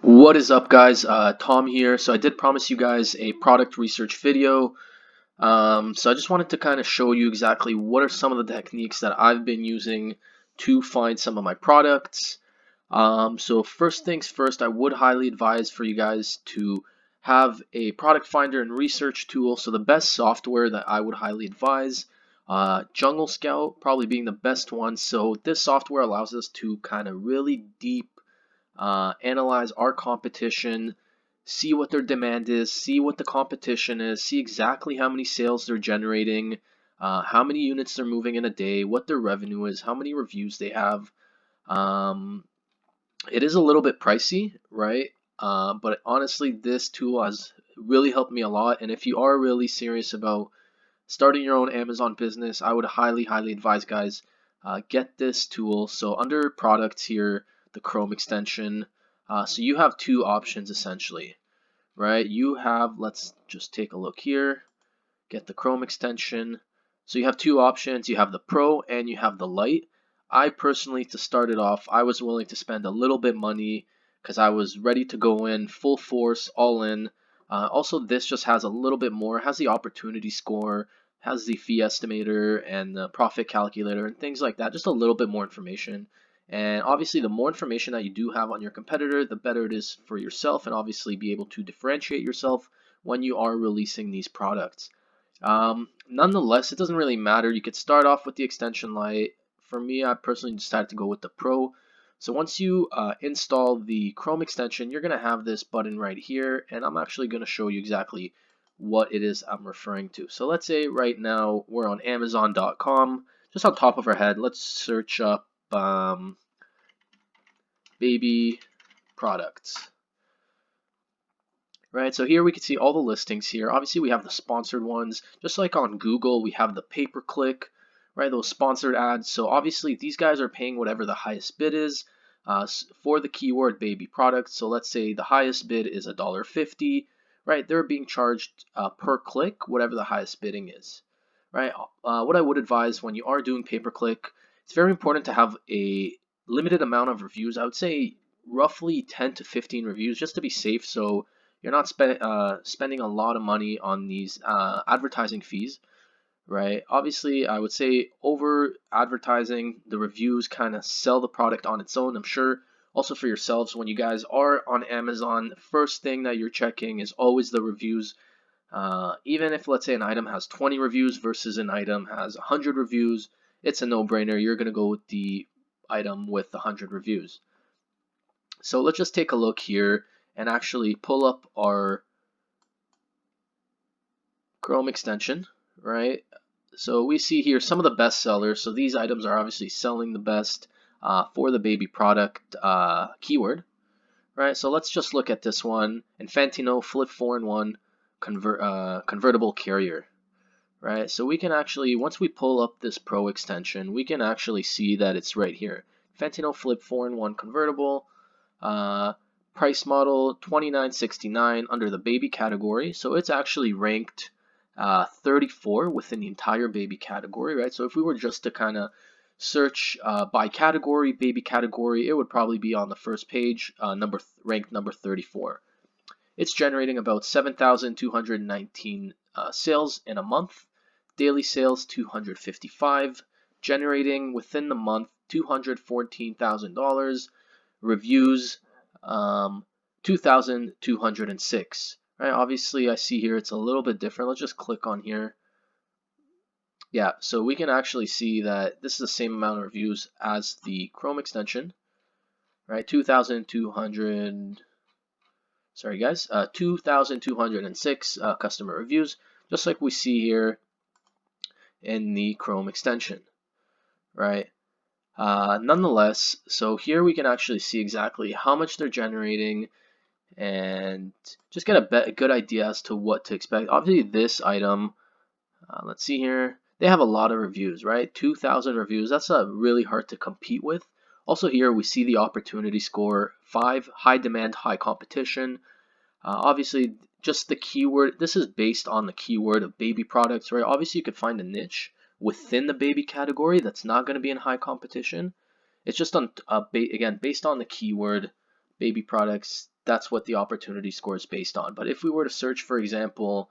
What is up, guys? Tom here. So I did promise you guys a product research video. So I just wanted to kind of show you exactly what are some of the techniques that I've been using to find some of my products. So first things first, I would highly advise for you guys to have a product finder and research tool. So the best software that I would highly advise, Jungle Scout probably being the best one. So this software allows us to kind of really deep analyze our competition, see what their demand is, see what the competition is, see exactly how many sales they're generating, how many units they're moving in a day, what their revenue is, how many reviews they have. It is a little bit pricey, right? But honestly, this tool has really helped me a lot. And if you are really serious about starting your own Amazon business, I would highly advise, guys, get this tool. So under products here, the Chrome extension. So you have two options essentially, right? You have, let's just take a look here, get the Chrome extension. So you have two options. You have the Pro and you have the Lite. I personally, to start it off, I was willing to spend a little bit money because I was ready to go in full force, all in. Also, this just has a little bit more, has the opportunity score, has the fee estimator and the profit calculator and things like that, just a little bit more information. And obviously, the more information that you do have on your competitor, the better it is for yourself, and obviously be able to differentiate yourself when you are releasing these products. Nonetheless, it doesn't really matter. You could start off with the extension Lite. For me, I personally decided to go with the Pro. So once you install the Chrome extension, you're going to have this button right here, and I'm actually going to show you exactly what it is I'm referring to. So let's say right now we're on Amazon.com. Just on top of our head, let's search up baby products. Right, so here we can see all the listings here. Obviously, we have the sponsored ones. Just like on Google, we have the pay-per-click, right, those sponsored ads. So obviously, these guys are paying whatever the highest bid is for the keyword baby products. So let's say the highest bid is $1.50, right? They're being charged per click, whatever the highest bidding is, right? What I would advise when you are doing pay-per-click, it's very important to have a limited amount of reviews. I would say roughly 10 to 15 reviews just to be safe, so you're not spending a lot of money on these advertising fees, right? Obviously, I would say over advertising, the reviews kind of sell the product on its own. I'm sure also for yourselves, when you guys are on Amazon, the first thing that you're checking is always the reviews. Even if, let's say, an item has 20 reviews versus an item has 100 reviews, it's a no-brainer. You're going to go with the item with 100 reviews. So let's just take a look here and actually pull up our Chrome extension, right? So we see here some of the best sellers. So these items are obviously selling the best for the baby product keyword, right? So let's just look at this one. Infantino Flip 4-in-1 convertible carrier, right? So we can actually, once we pull up this Pro extension, we can actually see that it's right here. Infantino Flip 4-in-1 convertible. Price model $29.69 under the baby category, so it's actually ranked 34 within the entire baby category, right? So if we were just to kind of search by category, baby category, it would probably be on the first page, ranked number 34. It's generating about 7,219 sales in a month, daily sales 255, generating within the month $214,000, reviews 2,206, right? Obviously, I see here it's a little bit different. Let's just click on here. Yeah, so we can actually see that this is the same amount of reviews as the Chrome extension, right? 2,200, sorry guys, 2,206 customer reviews, just like we see here in the Chrome extension, right? Nonetheless, so here we can actually see exactly how much they're generating and just get a good idea as to what to expect. Obviously, this item, let's see here, they have a lot of reviews, right? 2,000 reviews. That's really hard to compete with. Also here, we see the opportunity score 5, high demand, high competition. Obviously, just the keyword, this is based on the keyword of baby products, right? Obviously, you could find a niche within the baby category that's not going to be in high competition. It's just on again based on the keyword baby products. that's what the opportunity score is based on. But if we were to search, for example,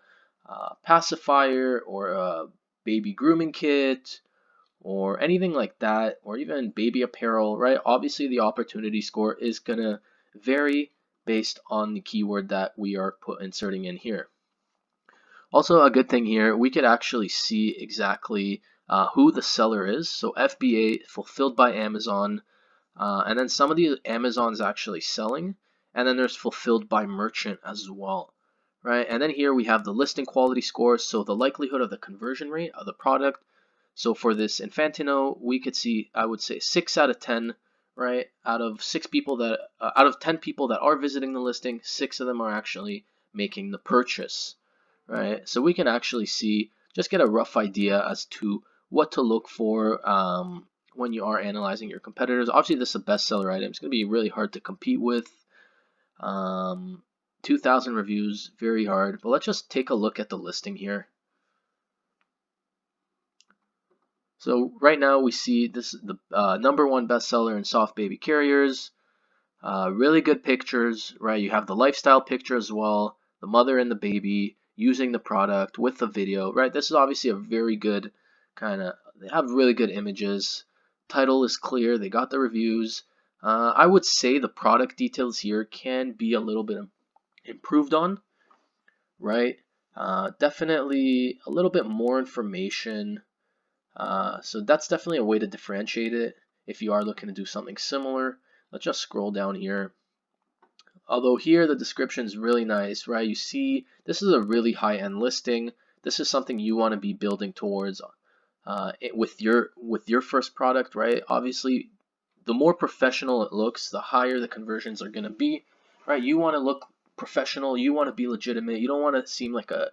pacifier or a baby grooming kit or anything like that, or even baby apparel, right? Obviously, the opportunity score is going to vary based on the keyword that we are inserting in here. Also, a good thing here, we could actually see exactly who the seller is. So FBA, fulfilled by Amazon, and then some of the Amazon's actually selling, and then there's fulfilled by merchant as well, right? And then here we have the listing quality score, so the likelihood of the conversion rate of the product. So for this Infantino, we could see, I would say 6 out of 10, right? Out of 10 people that are visiting the listing, 6 of them are actually making the purchase, right? So we can actually see, just get a rough idea as to what to look for when you are analyzing your competitors. Obviously, this is a bestseller item. It's going to be really hard to compete with. 2,000 reviews, very hard. But let's just take a look at the listing here. So right now we see this is the #1 bestseller in soft baby carriers. Really good pictures, right? You have the lifestyle picture as well, the mother and the baby using the product with the video, right? This is obviously a very good they have really good images. Title is clear, they got the reviews. I would say the product details here can be a little bit improved on, right? Definitely a little bit more information. So that's definitely a way to differentiate it if you are looking to do something similar. Let's just scroll down here. Although here the description is really nice, right? You see this is a really high-end listing. This is something you want to be building towards with your first product, right? Obviously, the more professional it looks, the higher the conversions are going to be, right? You want to look professional. You want to be legitimate. You don't want to seem like a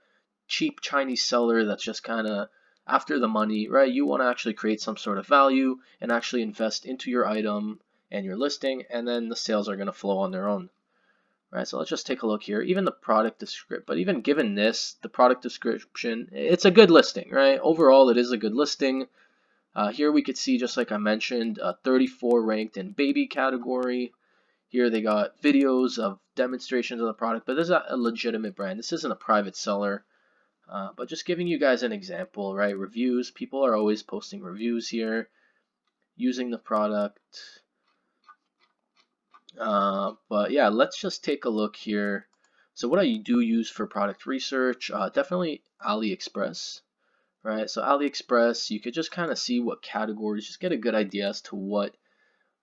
cheap Chinese seller that's just kind of after the money, right? You want to actually create some sort of value and actually invest into your item and your listing, and then the sales are going to flow on their own. Right, so let's just take a look here. Even the product description, but even given this, the product description, it's a good listing, right? Overall, it is a good listing. Here we could see, just like I mentioned, 34 ranked in baby category. Here they got videos of demonstrations of the product, but this is a legitimate brand. This isn't a private seller. But just giving you guys an example, right? Reviews, people are always posting reviews here, using the product. But yeah, let's just take a look here. So what I do use for product research, definitely AliExpress, right? So AliExpress, you could just kind of see what categories, just get a good idea as to what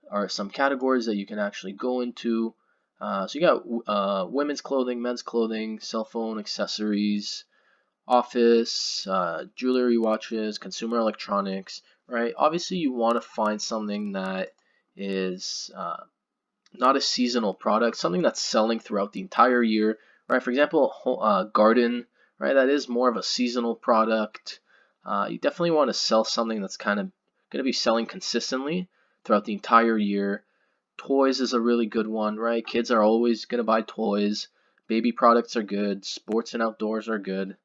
are some categories that you can actually go into. So you got women's clothing, men's clothing, cell phone accessories, office, jewelry, watches, consumer electronics, right? Obviously, you want to find something that is not a seasonal product, something that's selling throughout the entire year, right? For example, garden, right? That is more of a seasonal product. You definitely want to sell something that's kind of going to be selling consistently throughout the entire year. Toys is a really good one, right? Kids are always going to buy toys. Baby products are good. Sports and outdoors are good.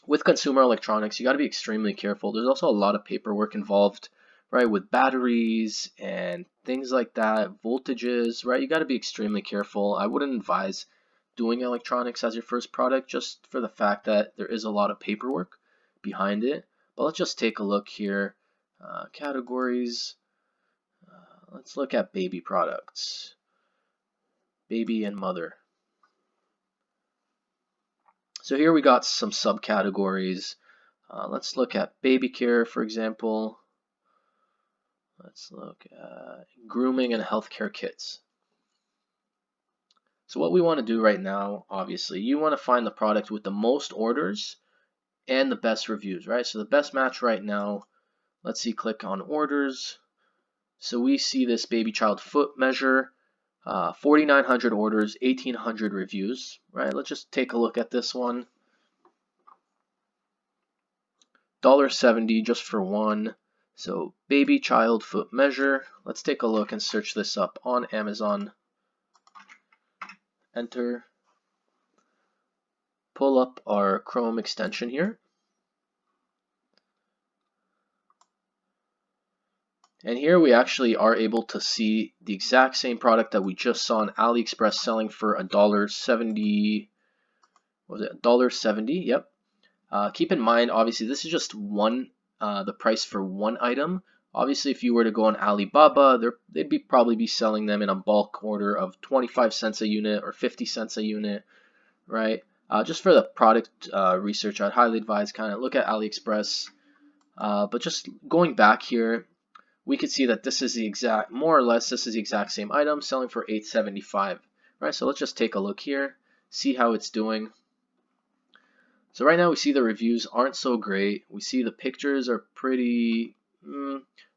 With consumer electronics, you got to be extremely careful. There's also a lot of paperwork involved, right, with batteries and things like that, voltages, right? You got to be extremely careful. I wouldn't advise doing electronics as your first product just for the fact that there is a lot of paperwork behind it. But let's just take a look here. Categories. Let's look at baby products. Baby and mother. So here we got some subcategories. Let's look at baby care, for example. Let's look at grooming and healthcare kits. So what we want to do right now, obviously, you want to find the product with the most orders and the best reviews, right? So the best match right now, let's see, click on orders. So we see this baby child foot measure, 4,900 orders, 1,800 reviews, right? Let's just take a look at this one. $1.70 just for one. So baby child foot measure. Let's take a look and search this up on Amazon. Enter. Pull up our Chrome extension here. And here we actually are able to see the exact same product that we just saw on AliExpress selling for $1.70. Was it $1.70? Yep. Keep in mind, obviously, this is just the price for one item. Obviously, if you were to go on Alibaba, they'd probably be selling them in a bulk order of 25 cents a unit or 50 cents a unit, right? Just for the product research, I'd highly advise kind of look at AliExpress. But just going back here, we could see that this is more or less, this is the exact same item selling for $8.75, right? So let's just take a look here, see how it's doing. So right now we see the reviews aren't so great. We see the pictures are pretty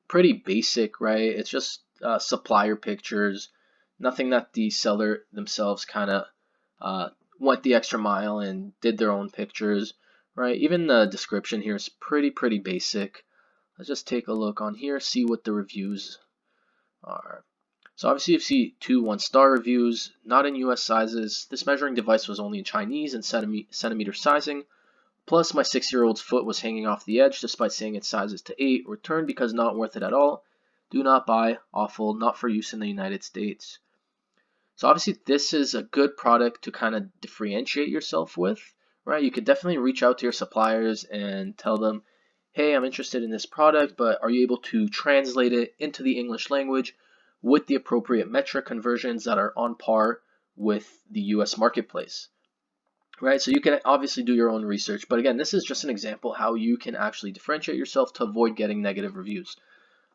basic, right? It's just supplier pictures, nothing that the seller themselves kind of went the extra mile and did their own pictures, right? Even the description here is pretty basic. Let's just take a look on here, see what the reviews are. So obviously you see 2 1-star reviews, not in US sizes. This measuring device was only in Chinese and centimeter sizing. Plus my 6-year-old's foot was hanging off the edge despite saying its size is to 8. Returned because not worth it at all. Do not buy. Awful. Not for use in the United States. So obviously this is a good product to kind of differentiate yourself with, right? You could definitely reach out to your suppliers and tell them, hey, I'm interested in this product, but are you able to translate it into the English language with the appropriate metric conversions that are on par with the US marketplace, right? So you can obviously do your own research, but again, this is just an example how you can actually differentiate yourself to avoid getting negative reviews.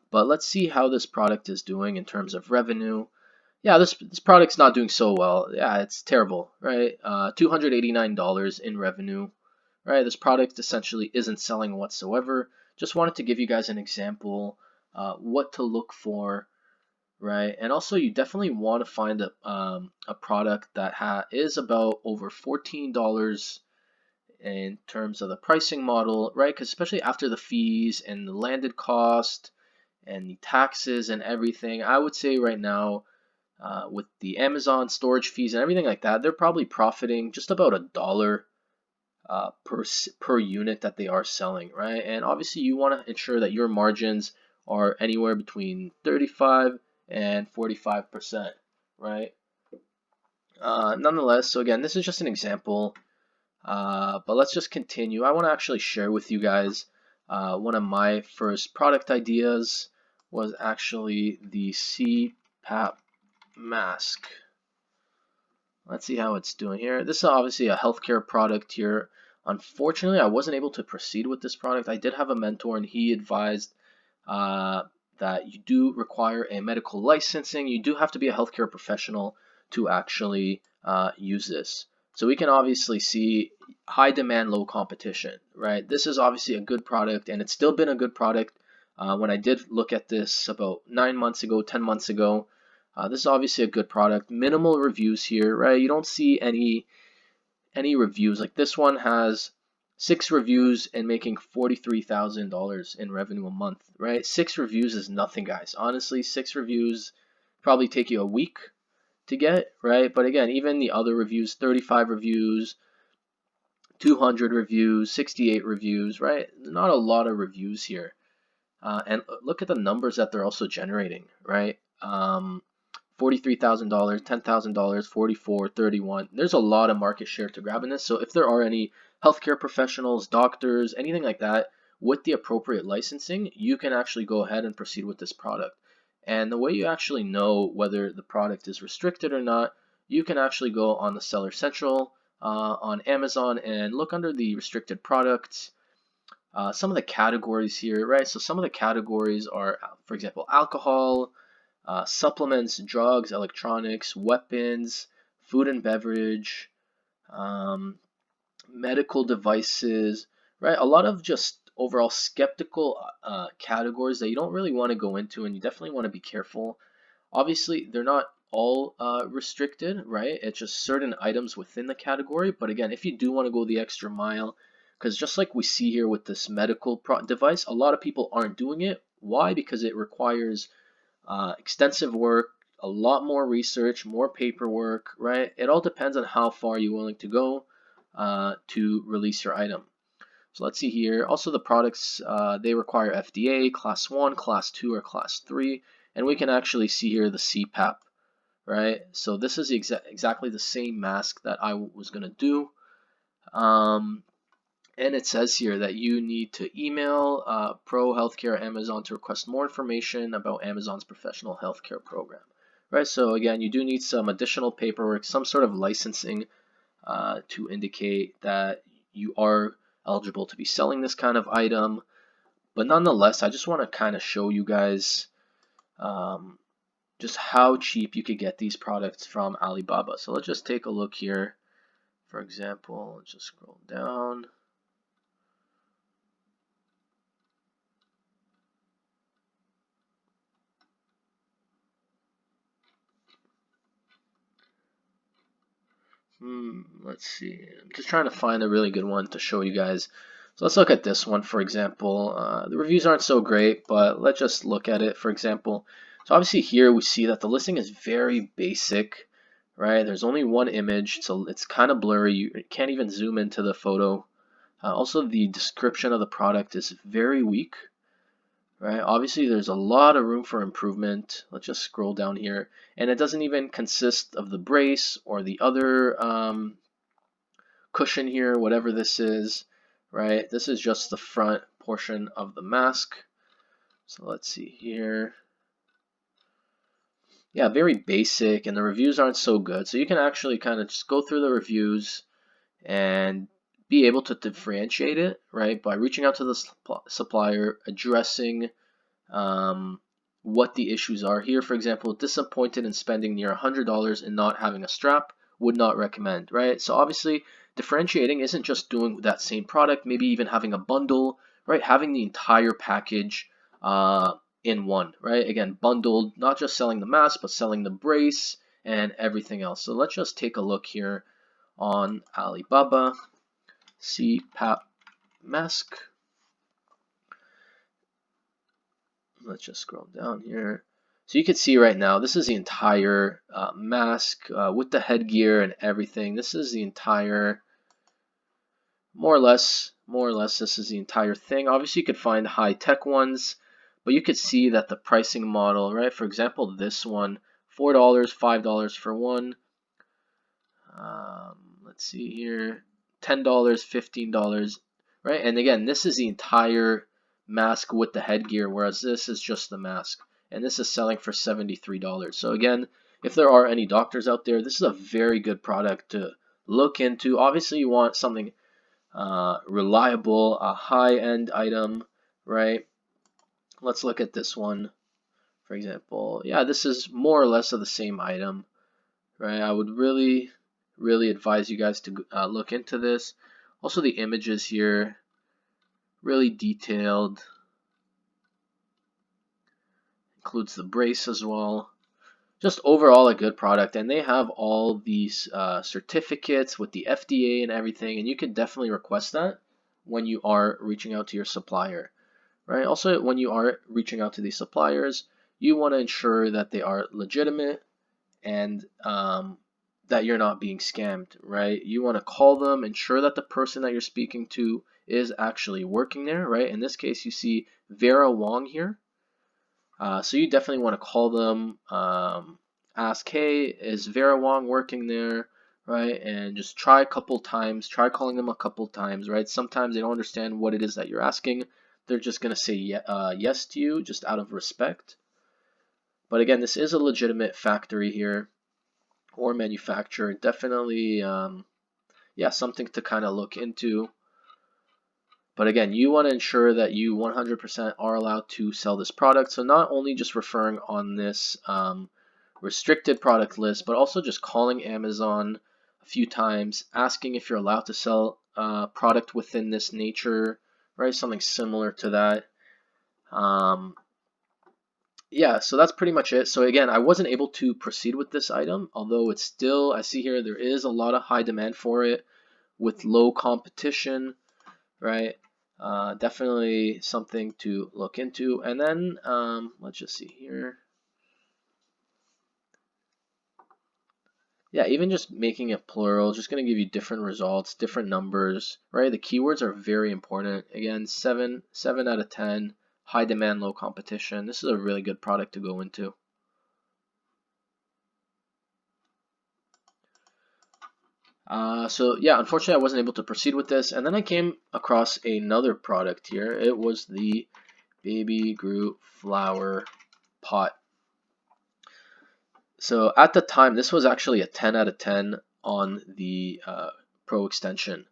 But let's see how this product is doing in terms of revenue. Yeah, this product's not doing so well. Yeah, it's terrible, right? $289 in revenue, right? This product essentially isn't selling whatsoever. Just wanted to give you guys an example, what to look for, right? And also, you definitely want to find a product that is about over $14 in terms of the pricing model, right? Because especially after the fees and the landed cost and the taxes and everything, I would say right now, with the Amazon storage fees and everything like that, they're probably profiting just about $1 per unit that they are selling, right? And obviously you want to ensure that your margins are anywhere between 35 and 45%, right? Nonetheless, so again, this is just an example, but let's just continue. I want to actually share with you guys one of my first product ideas was actually the CPAP mask. Let's see how it's doing here. This is obviously a healthcare product here. Unfortunately, I wasn't able to proceed with this product. I did have a mentor and he advised that you do require a medical licensing. You do have to be a healthcare professional to actually use this. So we can obviously see high demand, low competition, right? This is obviously a good product and it's still been a good product. When I did look at this about 9 months ago, 10 months ago, this is obviously a good product. Minimal reviews here, right? You don't see any reviews. Like this one has 6 reviews and making $43,000 in revenue a month, right? 6 reviews is nothing, guys. Honestly, 6 reviews probably take you a week to get, right? But again, even the other reviews, 35 reviews, 200 reviews, 68 reviews, right? Not a lot of reviews here. And look at the numbers that they're also generating, right? $43,000, $10,000, $44,000, $31,000. There's a lot of market share to grab in this. So if there are any healthcare professionals, doctors, anything like that with the appropriate licensing, you can actually go ahead and proceed with this product. And the way you actually know whether the product is restricted or not, you can actually go on the Seller Central on Amazon and look under the restricted products. Some of the categories here, right? So some of the categories are, for example, alcohol, supplements, drugs, electronics, weapons, food and beverage, medical devices, right? A lot of just overall skeptical categories that you don't really want to go into, and you definitely want to be careful. Obviously, they're not all restricted, right? It's just certain items within the category. But again, if you do want to go the extra mile, because just like we see here with this medical device, a lot of people aren't doing it. Why? Because it requires extensive work, a lot more research, more paperwork, right? It all depends on how far you're willing to go to release your item. So let's see here. Also the products, they require FDA, class 1, class 2, or class 3. And we can actually see here the CPAP, right? So this is exactly the same mask that I was going to do. And it says here that you need to email Pro Healthcare Amazon to request more information about Amazon's professional healthcare program, right? So again, you do need some additional paperwork, some sort of licensing to indicate that you are eligible to be selling this kind of item. But nonetheless, I just want to kind of show you guys just how cheap you could get these products from Alibaba. So let's just take a look here. For example, let's just scroll down. Let's see. I'm just trying to find a really good one to show you guys. So let's look at this one, for example. The reviews aren't so great, but let's just look at it, for example. So obviously here we see that the listing is very basic, right? There's only one image, so it's kind of blurry. You can't even zoom into the photo. Also, the description of the product is very weak, right? Obviously, there's a lot of room for improvement. Let's just scroll down here. And it doesn't even consist of the brace or the other cushion here, whatever this is, right? This is just the front portion of the mask. So let's see here. Yeah, very basic, and the reviews aren't so good. So you can actually kind of just go through the reviews and be able to differentiate it, right, by reaching out to the supplier, addressing what the issues are. Here, for example, disappointed in spending near $100 and not having a strap, would not recommend, right? So obviously, differentiating isn't just doing that same product, maybe even having a bundle, right? Having the entire package in one, right? Again, bundled, not just selling the mask, but selling the brace and everything else. So let's just take a look here on Alibaba CPAP mask. Let's just scroll down here. So you can see right now, this is the entire mask with the headgear and everything. This is the entire, more or less, this is the entire thing. Obviously, you could find high-tech ones, but you could see that the pricing model, right? For example, this one, $4, $5 for one. Let's see here, $10, $15, right? And again, this is the entire mask with the headgear, whereas this is just the mask, and this is selling for $73. So again, if there are any doctors out there, this is a very good product to look into. Obviously, you want something reliable, a high-end item, right? Let's look at this one, for example. Yeah, this is more or less of the same item, right? I would really advise you guys to look into this. Also, the images here, really detailed. Includes the brace as well. Just overall a good product, and they have all these certificates with the FDA and everything, and you can definitely request that when you are reaching out to your supplier, right? Also, when you are reaching out to these suppliers, you want to ensure that they are legitimate and that you're not being scammed, right? You want to call them, ensure that the person that you're speaking to is actually working there, right? In this case, you see Vera Wong here. So you definitely want to call them, ask, hey, is Vera Wong working there, right? And just try a couple times, try calling them a couple times, right? Sometimes they don't understand what it is that you're asking. They're just going to say yes to you just out of respect. But again, this is a legitimate factory here or manufacturer. Definitely, yeah, something to kind of look into. But again, you want to ensure that you 100% are allowed to sell this product. So not only just referring on this restricted product list, but also just calling Amazon a few times, asking if you're allowed to sell product within this nature, right? Something similar to that. Yeah, so that's pretty much it. So again, I wasn't able to proceed with this item, although it's still, I see here, there is a lot of high demand for it with low competition, right? Definitely something to look into. And then let's just see here. Yeah, even just making it plural, just going to give you different results, different numbers, right? The keywords are very important. Again, 7 out of 10, high demand, low competition. This is a really good product to go into. So yeah, unfortunately I wasn't able to proceed with this, and then I came across another product here. It was the Baby Groot Flower Pot. So at the time, this was actually a 10 out of 10 on the Pro extension.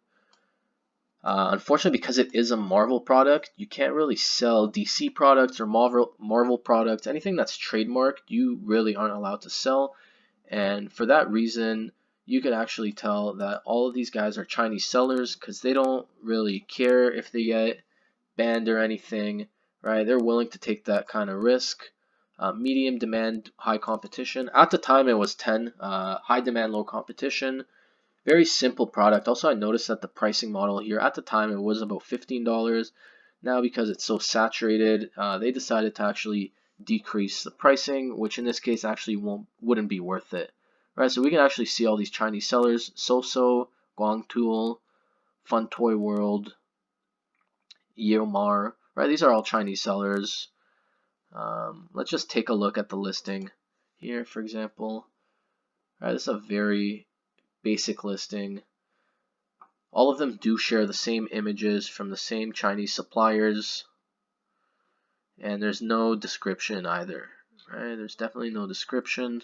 Unfortunately, because it is a Marvel product, you can't really sell DC products or Marvel products. Anything that's trademarked, you really aren't allowed to sell. And for that reason, you could actually tell that all of these guys are Chinese sellers because they don't really care if they get banned or anything, right? They're willing to take that kind of risk. Medium demand, high competition. At the time, it was 10. High demand, low competition. Very simple product. Also, I noticed that the pricing model here at the time it was about $15. Now, because it's so saturated, they decided to actually decrease the pricing, which in this case actually wouldn't be worth it. Right, so we can actually see all these Chinese sellers: So, Guangtool, Fun Toy World, Yeomar. Right, these are all Chinese sellers. Let's just take a look at the listing here, for example. All right, this is a very basic listing. All of them do share the same images from the same Chinese suppliers, and there's no description either. Right? There's definitely no description.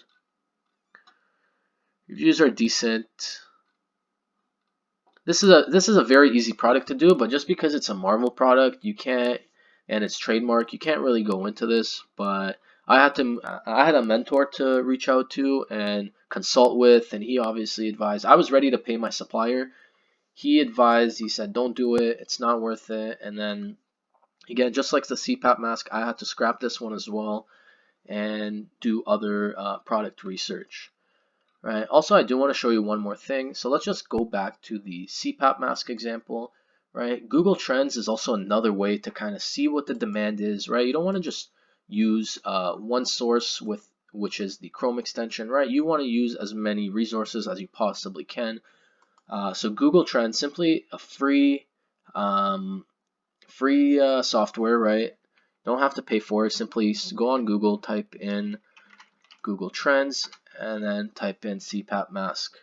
Reviews are decent. This is a very easy product to do, but just because it's a Marvel product, you can't, and it's trademark, you can't really go into this. But I had a mentor to reach out to and consult with, and he obviously advised. I was ready to pay my supplier. He advised, he said, don't do it, it's not worth it. And then again, just like the CPAP mask, I had to scrap this one as well and do other product research. Right. Also, I do want to show you one more thing. So let's just go back to the CPAP mask example. Right. Google Trends is also another way to kind of see what the demand is. Right. You don't want to just use one source which is the Chrome extension. Right. You want to use as many resources as you possibly can. So Google Trends, simply a free software. Right. Don't have to pay for it. Simply go on Google, type in Google Trends, and then type in CPAP mask.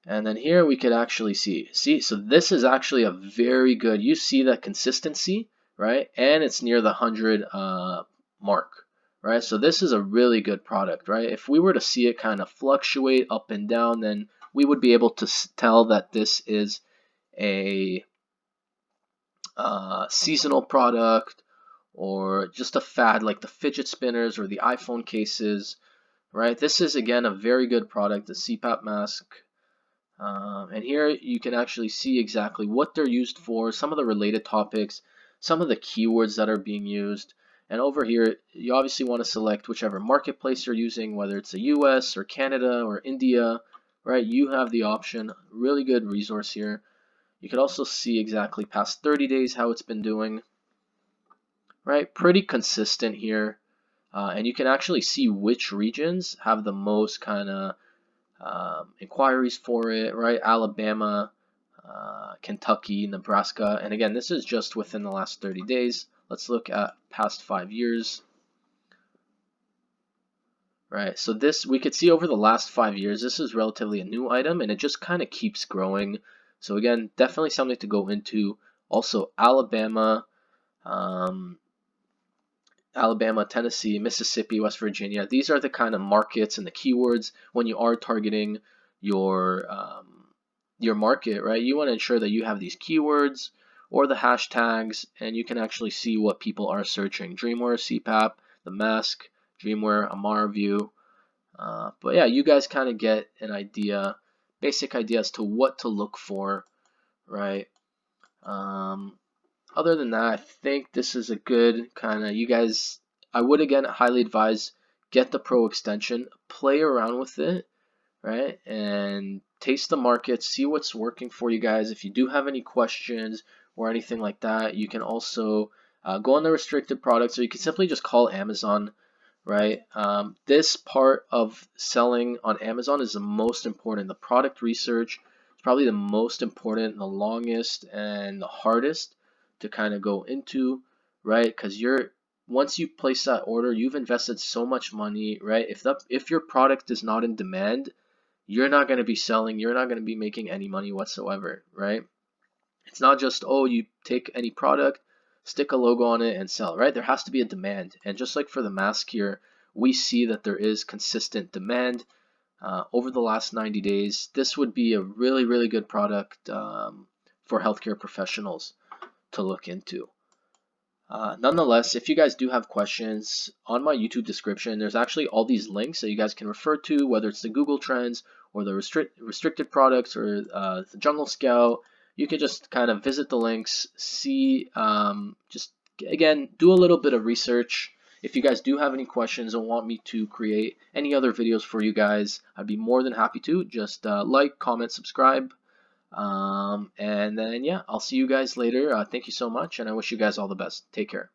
And then here we could actually see, so this is actually a very good, you see that consistency, right? And it's near the 100 mark, right? So this is a really good product, right? If we were to see it kind of fluctuate up and down, then we would be able to tell that this is a seasonal product, or just a fad like the fidget spinners or the iPhone cases, right? This is again a very good product, the CPAP mask. And here you can actually see exactly what they're used for, some of the related topics, some of the keywords that are being used. And over here, you obviously want to select whichever marketplace you're using, whether it's the US or Canada or India, right? You have the option. Really good resource here. You can also see exactly past 30 days how it's been doing. Right, pretty consistent here, and you can actually see which regions have the most kind of inquiries for it, right? Alabama, Kentucky, Nebraska, and again, this is just within the last 30 days. Let's look at past 5 years. Right, so this, we could see over the last 5 years, this is relatively a new item, and it just kind of keeps growing. So again, definitely something to go into. Also, Alabama, Tennessee, Mississippi, West Virginia. These are the kind of markets and the keywords when you are targeting your market, right? You want to ensure that you have these keywords or the hashtags, and you can actually see what people are searching. Dreamwear, CPAP, the mask, Dreamwear, Amara View. But yeah, you guys kind of get an idea, basic idea as to what to look for, right? Other than that, I think this is a good kind of, you guys, I would again highly advise get the Pro extension, play around with it, right? And taste the market, see what's working for you guys. If you do have any questions or anything like that, you can also go on the restricted products, or you can simply just call Amazon, right? This part of selling on Amazon is the most important. The product research is probably the most important, the longest, and the hardest to kind of go into, right? Because once you place that order, you've invested so much money, right? If your product is not in demand, you're not going to be selling, you're not going to be making any money whatsoever, right? It's not just, oh, you take any product, stick a logo on it and sell, right? There has to be a demand. And just like for the mask here, we see that there is consistent demand over the last 90 days. This would be a really, really good product for healthcare professionals to look into. Nonetheless, if you guys do have questions, on my YouTube description, there's actually all these links that you guys can refer to, whether it's the Google Trends or the restricted products or the Jungle Scout. You can just kind of visit the links, see, just again, do a little bit of research. If you guys do have any questions and want me to create any other videos for you guys, I'd be more than happy to. Just like, comment, subscribe. And then, yeah, I'll see you guys later. Thank you so much, and I wish you guys all the best. Take care.